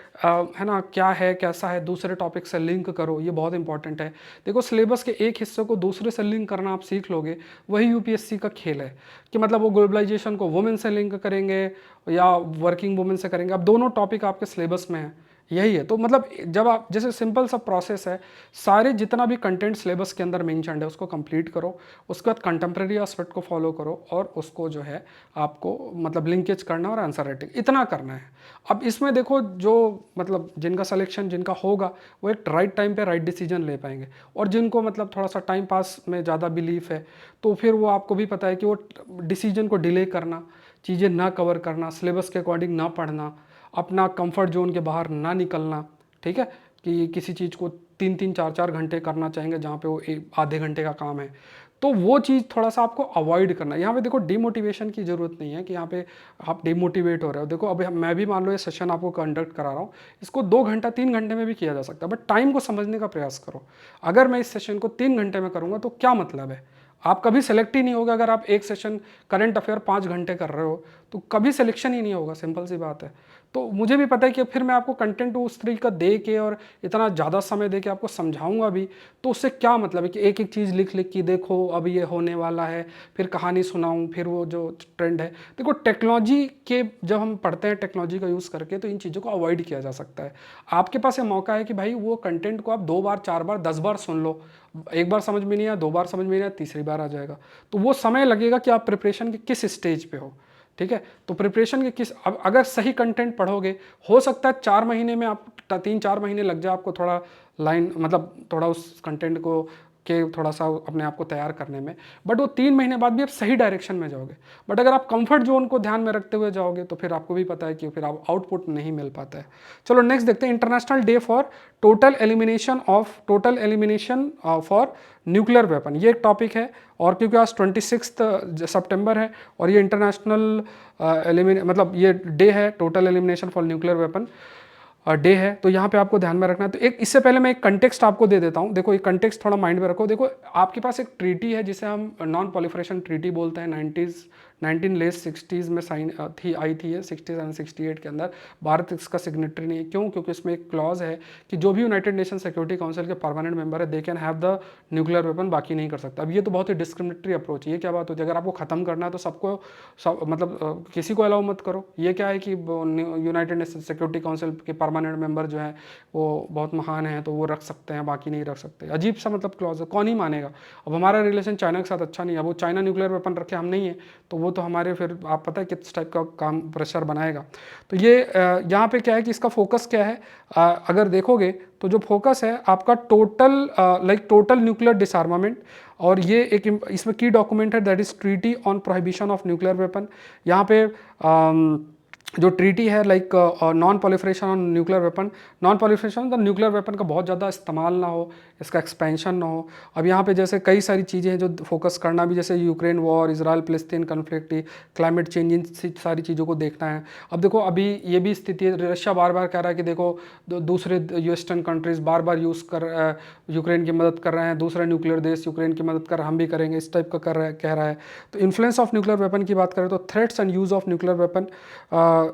ना, क्या है कैसा है, दूसरे टॉपिक से लिंक करो, ये बहुत इंपॉर्टेंट है। देखो सिलेबस के एक हिस्से को दूसरे से लिंक करना आप सीख लोगे, वही यूपीएससी का खेल है कि मतलब वो ग्लोबलाइजेशन को वुमेन से लिंक करेंगे या वर्किंग वुमेन से करेंगे, अब दोनों टॉपिक आपके सिलेबस में है, यही है। तो मतलब जब आप जैसे सिंपल सा प्रोसेस है, सारे जितना भी कंटेंट सिलेबस के अंदर मेंशन्ड है उसको कंप्लीट करो, उसके बाद कंटेम्प्रेरी एस्पेक्ट को फॉलो करो और उसको जो है आपको मतलब लिंकेज करना और आंसर राइटिंग इतना करना है। अब इसमें देखो जो मतलब जिनका सिलेक्शन जिनका होगा वो एक राइट टाइम पे राइट डिसीजन ले पाएंगे, और जिनको मतलब थोड़ा सा टाइम पास में ज़्यादा बिलीफ है तो फिर वो आपको भी पता है कि वो डिसीजन को डिले करना, चीज़ें ना कवर करना, सिलेबस के अकॉर्डिंग ना पढ़ना, अपना कंफर्ट जोन के बाहर ना निकलना। ठीक है, कि किसी चीज़ को 3-3 4-4 घंटे करना चाहेंगे जहाँ पे वो आधे घंटे का काम है, तो वो चीज़ थोड़ा सा आपको अवॉइड करना है। यहाँ पे देखो डिमोटिवेशन की ज़रूरत नहीं है कि यहाँ पे आप डिमोटिवेट हो रहे हो। देखो अभी मैं भी मान लो ये सेशन आपको कंडक्ट करा रहा हूँ, इसको 2 घंटा 3 घंटे में भी किया जा सकता है, बट टाइम को समझने का प्रयास करो। अगर मैं इस सेशन को 3 घंटे में करूँगा तो क्या मतलब है, आप कभी सेलेक्ट ही नहीं होगा। अगर आप एक सेशन करंट अफेयर 5 घंटे कर रहे हो तो कभी सिलेक्शन ही नहीं होगा, सिंपल सी बात है। तो मुझे भी पता है कि फिर मैं आपको कंटेंट उस तरीके का दे के और इतना ज़्यादा समय दे के आपको समझाऊंगा भी, तो उससे क्या मतलब है कि एक एक चीज़ लिख लिख के देखो अब ये होने वाला है, फिर कहानी सुनाऊं, फिर वो जो ट्रेंड है। देखो टेक्नोलॉजी के जब हम पढ़ते हैं टेक्नोलॉजी का यूज़ करके तो इन चीज़ों को अवॉइड किया जा सकता है। आपके पास ये मौका है कि भाई वो कंटेंट को आप 2 बार 4 बार 10 बार सुन लो, एक बार समझ में नहीं आया, 2 बार समझ में नहीं आया, तीसरी बार आ जाएगा। तो वो समय लगेगा कि आप प्रिपरेशन के किस स्टेज पे हो। ठीक है, तो प्रिपरेशन के किस, अब अगर सही कंटेंट पढ़ोगे हो सकता है 4 महीने में आप 3-4 महीने लग जाए आपको थोड़ा लाइन मतलब थोड़ा उस कंटेंट को के थोड़ा सा अपने आप को तैयार करने में, बट वो 3 महीने बाद भी आप सही डायरेक्शन में जाओगे। बट अगर आप कंफर्ट जोन को ध्यान में रखते हुए जाओगे तो फिर आपको भी पता है कि फिर आप आउटपुट नहीं मिल पाता है। चलो नेक्स्ट देखते हैं, international day for total elimination for nuclear weapon, ये एक टॉपिक है। और क्योंकि आज 26 सितंबर है और ये इंटरनेशनल मतलब ये डे है, total elimination for nuclear weapon day है, तो यहाँ पे आपको ध्यान में रखना है। तो एक इससे पहले मैं एक कंटेक्स्ट आपको दे देता हूँ। देखो एक कंटेक्स्ट थोड़ा माइंड में रखो। देखो आपके पास एक ट्रीटी है जिसे हम नॉन प्रोलिफरेशन ट्रीटी बोलते हैं, 1960s में आई थी ये 67 68 के अंदर। भारत इसका सिग्नेटरी नहीं है, क्यों? क्योंकि इसमें एक क्लॉज है कि जो भी यूनाइटेड नेशन सिक्योरिटी काउंसिल के परमानेंट मेंबर है they can have the nuclear weapon, बाकी नहीं कर सकता। अब ये तो बहुत ही डिस्क्रिमिनेटरी अप्रोच है। ये क्या बात होती है, अगर आपको खत्म करना है तो सबको मतलब किसी को अलाउ मत करो। ये क्या है कि यूनाइटेड नेशन सिक्योरिटी काउंसिल के परमानेंट मेंबर जो है वो बहुत महान है तो वो रख सकते हैं, बाकी नहीं रख सकते। अजीब सा मतलब क्लॉज है, कौन ही मानेगा। अब हमारा रिलेशन चाइना के साथ अच्छा नहीं है, अब वो चाइना न्यूक्लियर वेपन रखे, हम नहीं है, तो वो तो हमारे फिर आप पता है किस टाइप का काम प्रेशर बनाएगा। तो ये यहाँ पे क्या है कि इसका फोकस क्या है, अगर देखोगे तो जो फोकस है आपका टोटल न्यूक्लियर डिसआर्मामेंट, और ये एक इसमें की डॉक्यूमेंट है that is treaty on prohibition of nuclear weapon. यहाँ पे जो ट्रीटी है like non proliferation on nuclear weapon, non proliferation मतलब न्यूक्लियर वेपन का बहुत ज़्यादा इस्तेमाल ना हो, इसका एक्सपेंशन ना हो। अब यहाँ पे जैसे कई सारी चीज़ें हैं जो फोकस करना भी, जैसे यूक्रेन वॉर, इजराइल फिलिस्तीन कन्फ्लिक्ट, क्लाइमेट चेंज, इन सारी चीज़ों को देखना है। अब देखो अभी ये भी स्थिति है, रशिया बार बार कह रहा है कि देखो दूसरे वेस्टर्न कंट्रीज़ बार बार यूक्रेन की मदद कर रहे हैं, दूसरे न्यूक्लियर देश यूक्रेन की मदद कर रहे हैं, हम भी करेंगे, इस टाइप का कह रहा है। तो इन्फ्लुएंस ऑफ न्यूक्लियर वेपन की बात करें तो threats and use of nuclear weapon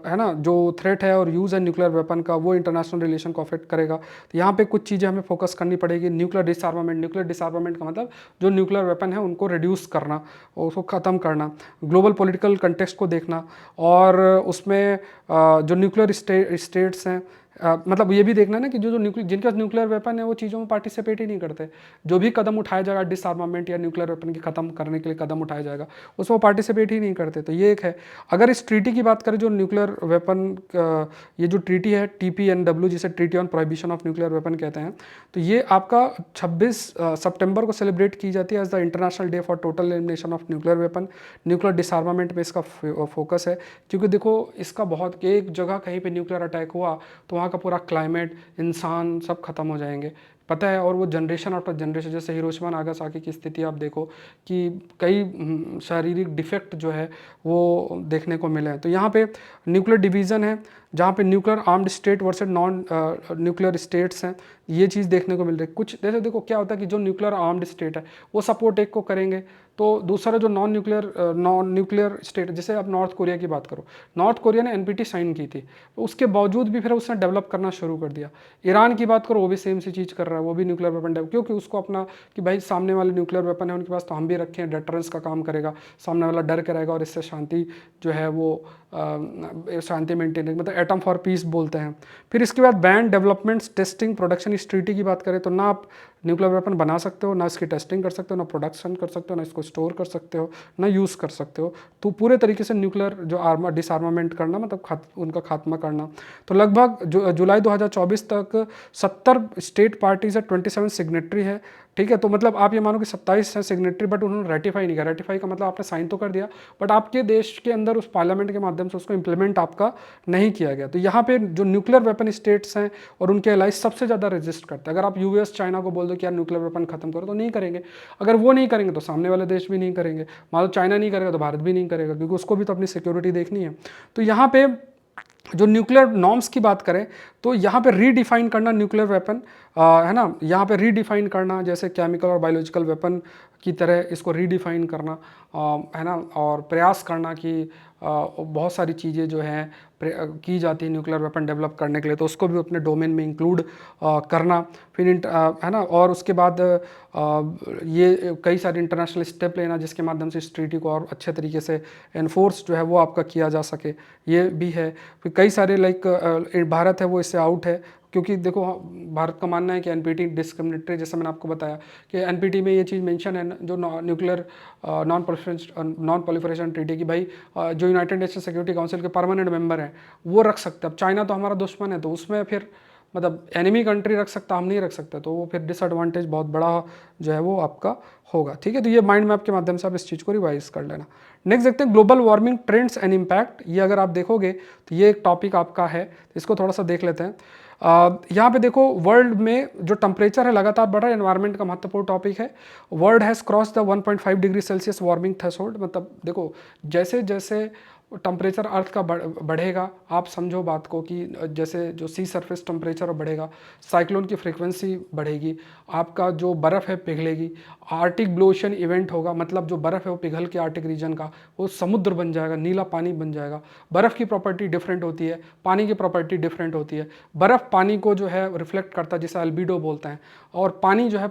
है ना, जो थ्रेट है और यूज़ है न्यूक्लियर वेपन का वो इंटरनेशनल रिलेशन को अफेक्ट करेगा। तो यहाँ पे कुछ चीज़ें हमें फोकस करनी पड़ेगी। न्यूक्लियर डिसआर्मामेंट का मतलब जो न्यूक्लियर वेपन है उनको रिड्यूस करना, उसको ख़त्म करना, ग्लोबल पॉलिटिकल कंटेक्स्ट को देखना, और उसमें जो न्यूक्लियर स्टेट्स हैं मतलब ये भी देखना ना कि जो जिनका न्यूक्लियर वेपन है वो चीज़ों में पार्टिसिपेट ही नहीं करते। जो भी कदम उठाया जाएगा डिसआर्मामेंट या न्यूक्लियर वेपन की ख़त्म करने के लिए कदम उठाया जाएगा उसमें वो पार्टिसिपेट ही नहीं करते। तो ये एक है। अगर इस ट्रीटी की बात करें जो न्यूक्लियर वेपन ये जो ट्रीटी है TPNW, जिसे treaty on prohibition of nuclear weapon कहते हैं, तो ये आपका 26 सितंबर को सेलिब्रेट की जाती है as the international day for total elimination of nuclear weapon. Nuclear disarmament में इसका फोकस है, क्योंकि देखो इसका बहुत एक जगह कहीं पर न्यूक्लियर अटैक हुआ तो वहाँ वहाँ का पूरा क्लाइमेट, इंसान सब खत्म हो जाएंगे, पता है। और वो जनरेशन आफ्टर जनरेशन, जैसे हिरोशिमा नागासाकी की स्थिति आप देखो कि कई शारीरिक डिफेक्ट जो है वो देखने को मिले हैं। तो यहाँ पे न्यूक्लियर डिवीज़न है जहाँ पे nuclear armed state versus non nuclear states हैं, ये चीज़ देखने को मिल रही है। कुछ जैसे देखो क्या होता है कि जो न्यूक्लियर आर्म्ड स्टेट है वो सपोर्ट एक को करेंगे, तो दूसरा जो नॉन न्यूक्लियर स्टेट, जैसे आप नॉर्थ कोरिया की बात करो, नॉर्थ कोरिया ने एनपीटी साइन की थी, तो उसके बावजूद भी फिर उसने डेवलप करना शुरू कर दिया। ईरान की बात करो, वो भी सेम सी चीज़ कर रहा है, वो भी न्यूक्लियर वेपन डेवलप, क्योंकि उसको अपना कि भाई सामने वाले न्यूक्लियर वेपन है उनके पास, तो हम भी रखें, डेटरेंस का काम करेगा, सामने वाला डर करेगा और इससे शांति जो है वो शांति मेंटेन, मतलब एटम फॉर पीस बोलते हैं। फिर इसके बाद बैन डेवलपमेंट्स टेस्टिंग प्रोडक्शन, इस ट्रीटी की बात करें तो ना आप न्यूक्लियर वेपन बना सकते हो, ना इसकी टेस्टिंग कर सकते हो, ना प्रोडक्शन कर सकते हो, ना इसको स्टोर कर सकते हो, ना यूज़ कर सकते हो। तो पूरे तरीके से न्यूक्लियर जो डिसआर्मामेंट करना, मतलब उनका खात्मा करना। तो लगभग जुलाई 2024 तक 70 स्टेट पार्टीज है, 27 सिग्नेटरी है, ठीक है। तो मतलब आप ये मानो कि 27 है सिग्नेटरी, बट उन्होंने रेटिफाई नहीं किया। रेटिफाई का मतलब आपने साइन तो कर दिया, बट आपके देश के अंदर उस पार्लियामेंट के माध्यम से उसको इंप्लीमेंट आपका नहीं किया गया। तो यहाँ पे जो न्यूक्लियर वेपन स्टेट्स हैं और उनके एलाइज सबसे ज़्यादा रेजिस्ट करते हैं। अगर आप यूएस चाइना को बोल दो कि यार न्यूक्लियर वेपन खत्म करो, तो नहीं करेंगे। अगर वो नहीं करेंगे तो सामने वाले देश भी नहीं करेंगे, मान लो चाइना नहीं करेगा तो भारत भी नहीं करेगा, क्योंकि उसको भी तो अपनी सिक्योरिटी देखनी है। तो यहाँ पे जो न्यूक्लियर नॉर्म्स की बात करें तो यहाँ पे रीडिफाइन करना न्यूक्लियर वेपन, है ना, यहाँ पे रीडिफाइन करना, जैसे केमिकल और बायोलॉजिकल वेपन की तरह इसको रीडिफाइन करना, है ना, और प्रयास करना कि बहुत सारी चीज़ें जो हैं की जाती है न्यूक्लियर वेपन डेवलप करने के लिए, तो उसको भी अपने डोमेन में इंक्लूड करना। फिर है ना, और उसके बाद ये कई सारे इंटरनेशनल स्टेप लेना जिसके माध्यम से इस ट्रीटी को और अच्छे तरीके से एनफोर्स जो है वो आपका किया जा सके, ये भी है। फिर कई सारे भारत है वो इससे आउट है, क्योंकि देखो भारत का मानना है कि एनपीटी डिस्क्रिमिनेटरी, जैसे मैंने आपको बताया कि एनपीटी में ये चीज़ मेंशन है जो न्यूक्लियर नॉन प्रोलिफरेशन ट्रीटी की, भाई जो यूनाइटेड नेशन सिक्योरिटी काउंसिल के परमानेंट मेंबर हैं वो रख सकते हैं। अब चाइना तो हमारा दुश्मन है, तो उसमें फिर मतलब एनिमी कंट्री रख सकता, हम नहीं रख सकते, तो वो फिर डिसएडवांटेज बहुत बड़ा जो है वो आपका होगा, ठीक है। तो ये माइंड मैप के माध्यम से आप इस चीज़ को रिवाइज कर लेना। नेक्स्ट देखते हैं global warming trends and impact. ये अगर आप देखोगे तो ये एक टॉपिक आपका है, इसको थोड़ा सा देख लेते हैं। यहाँ पे देखो वर्ल्ड में जो टेम्परेचर है लगातार बढ़ रहा है, एनवायरनमेंट का महत्वपूर्ण टॉपिक है। World has cross the 1.5 degree Celsius warming threshold, मतलब देखो जैसे जैसे टेम्परेचर अर्थ का बढ़ेगा, आप समझो बात को कि जैसे जो सी सरफेस टेम्परेचर बढ़ेगा, साइक्लोन की फ्रीक्वेंसी बढ़ेगी, आपका जो बर्फ़ है पिघलेगी, आर्टिक ब्लू ओशन इवेंट होगा, मतलब जो बर्फ़ है वो पिघल के आर्टिक रीजन का वो समुद्र बन जाएगा, नीला पानी बन जाएगा। बर्फ़ की प्रॉपर्टी डिफरेंट होती है, पानी की प्रॉपर्टी डिफरेंट होती है। बर्फ़ पानी को जो है रिफ्लेक्ट करता है, जिसे अल्बीडो बोलते हैं, और पानी जो है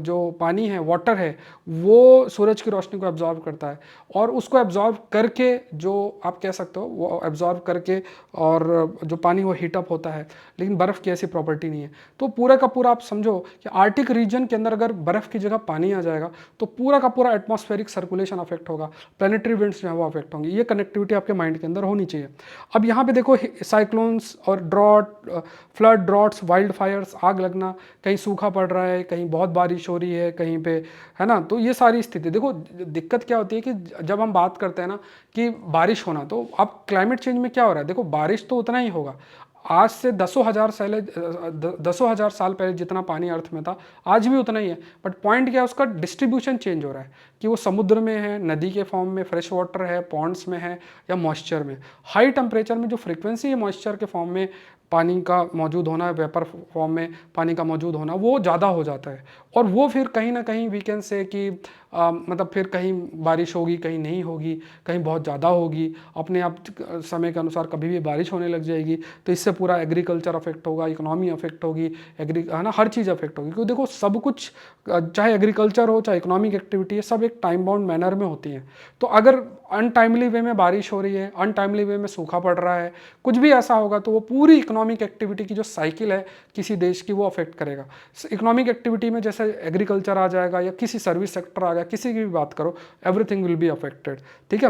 जो पानी है, वाटर है, वो सूरज की रोशनी को एब्जॉर्व करता है, और उसको एब्जॉर्व करके जो आप कह सकते हो वो एब्जॉर्व करके, और जो पानी वो हीटअप होता है, लेकिन बर्फ़ की ऐसी प्रॉपर्टी नहीं है। तो पूरा का पूरा आप समझो कि आर्टिक रीजन के अंदर अगर बर्फ़ की जगह पानी आ जाएगा तो पूरा का पूरा एटमॉस्फेरिक सर्कुलेशन अफेक्ट होगा, प्लानिटरी विंड्स जो है वो अफेक्ट होंगे। ये कनेक्टिविटी आपके माइंड के अंदर होनी चाहिए। अब यहाँ पे देखो साइक्लोन्स और drought, flood, droughts, wild fires, आग लगना, कहीं सूखा पड़ रहा है, कहीं बहुत बारिश हो रही है, कहीं पे, है ना। तो ये सारी स्थिति देखो, दिक्कत क्या होती है कि जब हम बात करते हैं ना कि बारिश होना, तो अब क्लाइमेट चेंज में क्या हो रहा है, देखो बारिश तो उतना ही होगा। आज से दसों हजार साल पहले जितना पानी अर्थ में था आज भी उतना ही है, बट पॉइंट क्या है, उसका डिस्ट्रीब्यूशन चेंज हो रहा है कि वो समुद्र में है, नदी के फॉर्म में, फ्रेश वाटर है, पॉन्ड्स में है, या मॉइस्चर में। हाई टेम्परेचर में जो फ्रीक्वेंसी है मॉइस्चर के फॉर्म में पानी का मौजूद होना, वेपर फॉर्म में पानी का मौजूद होना, वो ज़्यादा हो जाता है, और वो फिर कहीं ना कहीं वी कैन से कि मतलब फिर कहीं बारिश होगी, कहीं नहीं होगी, कहीं बहुत ज़्यादा होगी, अपने आप समय के अनुसार कभी भी बारिश होने लग जाएगी। तो इससे पूरा एग्रीकल्चर अफेक्ट होगा, इकोनॉमी अफेक्ट होगी, है ना, हर चीज़ अफेक्ट होगी। क्योंकि देखो सब कुछ, चाहे एग्रीकल्चर हो चाहे इकोनॉमिक एक्टिविटी है, सब एक टाइम बाउंड मैनर में होती है। तो अगर अनटाइमली वे में बारिश हो रही है, अनटाइमली वे में सूखा पड़ रहा है, कुछ भी ऐसा होगा, तो वो पूरी इकोनॉमिक एक्टिविटी की जो साइकिल है किसी देश की, वो अफेक्ट करेगा। इकोनॉमिक एक्टिविटी में जैसे एग्रीकल्चर आ जाएगा, या किसी सर्विस सेक्टर आ गया, किसी की भी बात करो, एवरीथिंग विल बी अफेक्टेड, ठीक है।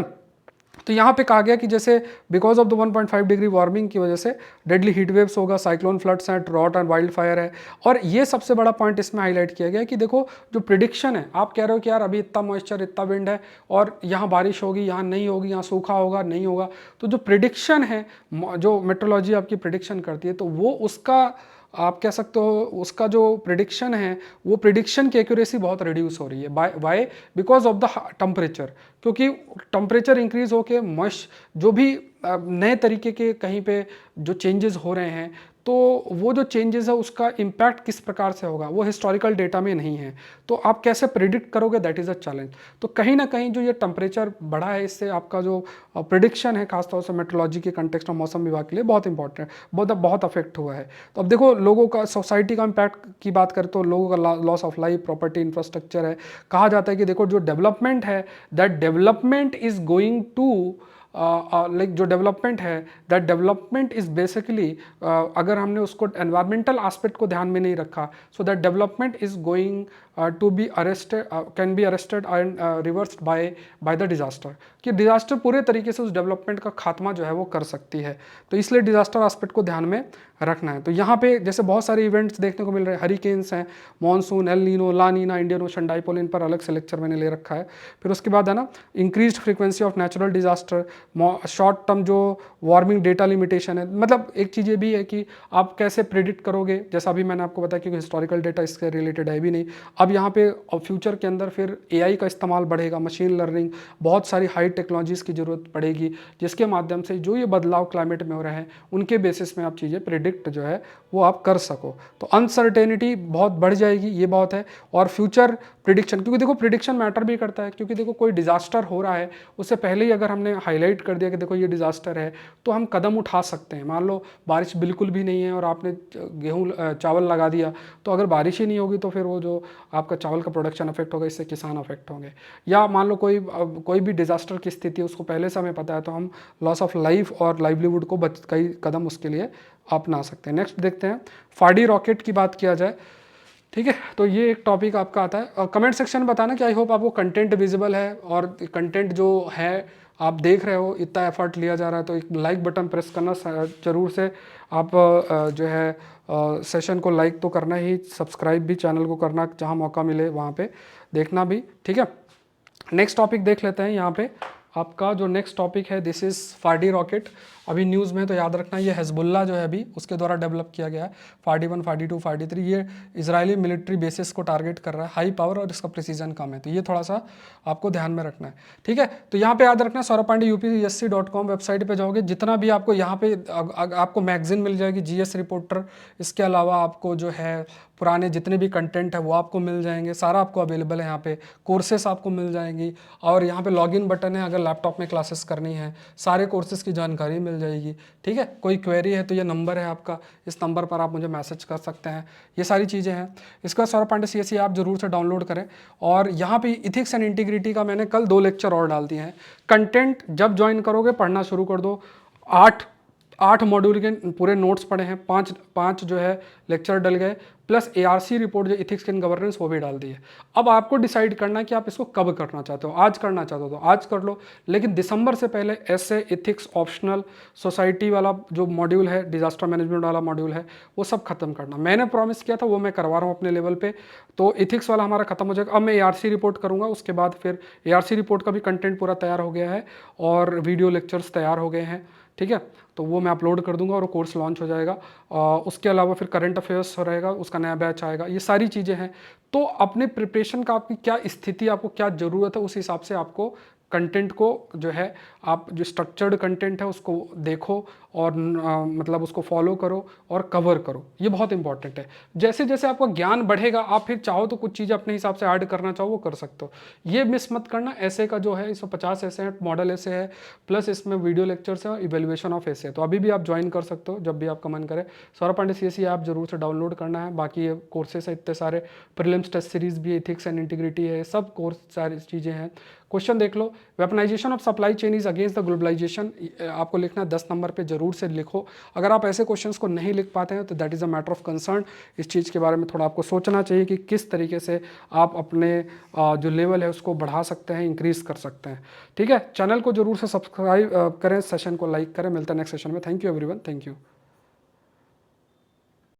तो यहाँ पे कहा गया कि जैसे because of the 1.5 degree warming की वजह से डेडली हीट वेव्स होगा, साइक्लोन फ्लड्स हैं, ड्रॉट एंड वाइल्ड फायर है। और ये सबसे बड़ा पॉइंट इसमें हाईलाइट किया गया है कि देखो जो प्रिडिक्शन है, आप कह रहे हो कि यार अभी इतना मॉइस्चर, इतना विंड है और यहाँ बारिश होगी, यहाँ नहीं होगी, यहाँ सूखा होगा, नहीं होगा। तो जो प्रिडिक्शन है, जो मेट्रोलॉजी आपकी प्रिडिक्शन करती है, तो वो उसका आप कह सकते हो उसका जो प्रिडिक्शन है, वो प्रिडिक्शन की एक्यूरेसी बहुत रिड्यूस हो रही है। Why? Because of the temperature, क्योंकि टेम्परेचर इंक्रीज होके जो भी नए तरीके के कहीं पे जो चेंजेस हो रहे हैं, तो वो जो चेंजेस है उसका इम्पैक्ट किस प्रकार से होगा, वो हिस्टोरिकल डेटा में नहीं है। तो आप कैसे प्रिडिक्ट करोगे, दैट इज़ अ चैलेंज। तो कहीं ना कहीं जो ये टेम्परेचर बढ़ा है, इससे आपका जो प्रिडिक्शन है, खासतौर से मेट्रोलॉजी के कंटेक्स्ट में मौसम विभाग के लिए बहुत इंपॉर्टेंट, बहुत अफेक्ट हुआ है। तो अब देखो लोगों का, सोसाइटी का इम्पैक्ट की बात करें तो लोगों का loss of life, property, infrastructure है। कहा जाता है कि देखो जो डेवलपमेंट है, that development is going to like जो डेवलपमेंट है, दैट डेवलपमेंट इज बेसिकली, अगर हमने उसको एनवायरमेंटल एस्पेक्ट को ध्यान में नहीं रखा, so that development is going to be arrested, can be arrested and reversed by the disaster. कि डिजास्टर पूरे तरीके से उस डेवलपमेंट का खात्मा जो है वो कर सकती है। तो इसलिए डिजास्टर एस्पेक्ट को ध्यान में रखना है। तो यहाँ पे जैसे बहुत सारे इवेंट्स देखने को मिल रहे हैं, हरिकेन्स हैं, मॉनसून, एल नीनो, ला नीना, इंडियन ओशन डाइपोल, इन पर अलग से लेक्चर मैंने ले रखा है। फिर उसके बाद है ना increased frequency of natural disaster, short term जो वार्मिंग डेटा लिमिटेशन है। मतलब एक चीज़ ये भी है कि आप कैसे प्रिडिक्ट करोगे, जैसा अभी मैंने आपको बताया, क्योंकि हिस्टोरिकल डेटा इसके रिलेटेड है भी नहीं। अब यहाँ पे फ्यूचर के अंदर फिर एआई का इस्तेमाल बढ़ेगा, मशीन लर्निंग, बहुत सारी हाई टेक्नोलॉजीज़ की ज़रूरत पड़ेगी, जिसके माध्यम से जो ये बदलाव क्लाइमेट में हो रहे हैं उनके बेसिस में आप चीज़ें प्रिडिक्ट जो है वो आप कर सको। तो अनसर्टेनिटी बहुत बढ़ जाएगी, ये बहुत है। और फ्यूचर प्रिडिक्शन, क्योंकि देखो प्रिडिक्शन मैटर भी करता है, क्योंकि देखो कोई डिजास्टर हो रहा है उससे पहले ही अगर हमने हाईलाइट कर दिया कि देखो ये डिजास्टर है, तो हम कदम उठा सकते हैं। मान लो बारिश बिल्कुल भी नहीं है और आपने गेहूँ चावल लगा दिया, तो अगर बारिश ही नहीं होगी तो फिर वो जो आपका चावल का प्रोडक्शन अफेक्ट होगा, इससे किसान अफेक्ट होंगे। या मान लो कोई भी डिजास्टर की स्थिति है, उसको पहले से हमें पता है, तो हम लॉस ऑफ लाइफ और लाइवलीहुड को कई कदम उसके लिए अपना सकते हैं। नेक्स्ट देखते हैं, फाडी रॉकेट की बात किया जाए, ठीक है। तो ये एक टॉपिक आपका आता है। कमेंट सेक्शन में बताना कि आई होप आपको कंटेंट विजिबल है और कंटेंट जो है आप देख रहे हो, इतना एफर्ट लिया जा रहा है, तो एक लाइक बटन प्रेस करना जरूर से। आप जो है सेशन को लाइक तो करना ही, सब्सक्राइब भी चैनल को करना, जहाँ मौका मिले वहाँ पे देखना भी, ठीक है। नेक्स्ट टॉपिक देख लेते हैं। यहाँ पे आपका जो नेक्स्ट टॉपिक है, दिस इज़ फाडी रॉकेट। अभी न्यूज़ में तो याद रखना, ये हिजबुल्ला जो है अभी उसके द्वारा डेवलप किया गया है। फाडी 1, फाडी 2, फाडी 3, ये इजरायली मिलिट्री बेसिस को टारगेट कर रहा है, हाई पावर और इसका प्रिसीजन कम है, तो ये थोड़ा सा आपको ध्यान में रखना है, ठीक है। तो यहाँ पे याद रखना, सौरभ पांडे UPSC.com वेबसाइट पे जाओगे, जितना भी आपको यहाँ पे आपको मैगजीन मिल जाएगी, GS रिपोर्टर, इसके अलावा आपको जो है पुराने जितने भी कंटेंट है वो आपको मिल जाएंगे, सारा आपको अवेलेबल है यहाँ पे। कोर्सेस आपको मिल जाएंगी और यहाँ पे लॉगिन बटन है, अगर लैपटॉप में क्लासेस करनी है सारे कोर्सेज की जानकारी मिल जाएगी, ठीक है। कोई क्वेरी है तो ये नंबर है आपका, इस नंबर पर आप मुझे मैसेज कर सकते हैं। ये सारी चीज़ें हैं। इसका सौरभ पांडे CSE आप जरूर से डाउनलोड करें। और यहाँ पे इथिक्स एंड इंटीग्रिटी का मैंने कल 2 लेक्चर और डाल दिए हैं। कंटेंट जब ज्वाइन करोगे पढ़ना शुरू कर दो। 8 मॉड्यूल के पूरे नोट्स पढ़े हैं, 5 जो है लेक्चर डल गए, प्लस ARC रिपोर्ट जो इथिक्स एंड गवर्नेंस वो भी डाल दी है। अब आपको डिसाइड करना है कि आप इसको कब करना चाहते हो। आज करना चाहते हो तो आज कर लो, लेकिन दिसंबर से पहले ऐसे इथिक्स ऑप्शनल, सोसाइटी वाला जो मॉड्यूल है, डिजास्टर मैनेजमेंट वाला मॉड्यूल है, वो सब खत्म करना। मैंने प्रॉमिस किया था, वो मैं करवा रहा हूँ अपने लेवल पे। तो इथिक्स वाला हमारा खत्म हो जाएगा। अब मैं ARC रिपोर्ट करूँगा, उसके बाद फिर ARC रिपोर्ट का भी कंटेंट पूरा तैयार हो गया है और वीडियो लेक्चर्स तैयार हो गए हैं, ठीक है। तो वो मैं अपलोड कर दूंगा और कोर्स लॉन्च हो जाएगा। उसके अलावा फिर करंट अफेयर्स हो रहेगा, उसका नया बैच आएगा, ये सारी चीज़ें हैं। तो अपने प्रिपरेशन का आपकी क्या स्थिति, आपको क्या ज़रूरत है, उस हिसाब से आपको कंटेंट को जो है, आप जो स्ट्रक्चर्ड कंटेंट है उसको देखो और मतलब उसको फॉलो करो और कवर करो, ये बहुत इंपॉर्टेंट है। जैसे जैसे आपका ज्ञान बढ़ेगा, आप फिर चाहो तो कुछ चीज़ें अपने हिसाब से ऐड करना चाहो वो कर सकते हो। ये मिस मत करना। ऐसे का जो है 150 ऐसे हैं, मॉडल ऐसे है, प्लस इसमें वीडियो लेक्चर्स है और इवेल्युएशन ऑफ ऐसे है। तो अभी भी आप ज्वाइन कर सकते हो जब भी आपका मन करे। सौरभ पांडे CSE आप जरूर से डाउनलोड करना है। बाकी ये कोर्सेस है इतने सारे, प्रीलिम्स टेस्ट सीरीज भी, इथिक्स एंड इंटीग्रिटी है, सब कोर्स सारी चीज़ें हैं। क्वेश्चन देख लो, weaponization of supply chain is against the globalization, आपको लिखना है 10 नंबर पे जरूर से लिखो। अगर आप ऐसे क्वेश्चंस को नहीं लिख पाते हैं तो that is a matter of concern, इस चीज़ के बारे में थोड़ा आपको सोचना चाहिए कि किस तरीके से आप अपने जो लेवल है उसको बढ़ा सकते हैं, इंक्रीज कर सकते हैं। ठीक है, चैनल को जरूर से सब्सक्राइब करें, सेशन को लाइक करें। मिलता है नेक्स्ट सेशन में। Thank you everyone, thank you.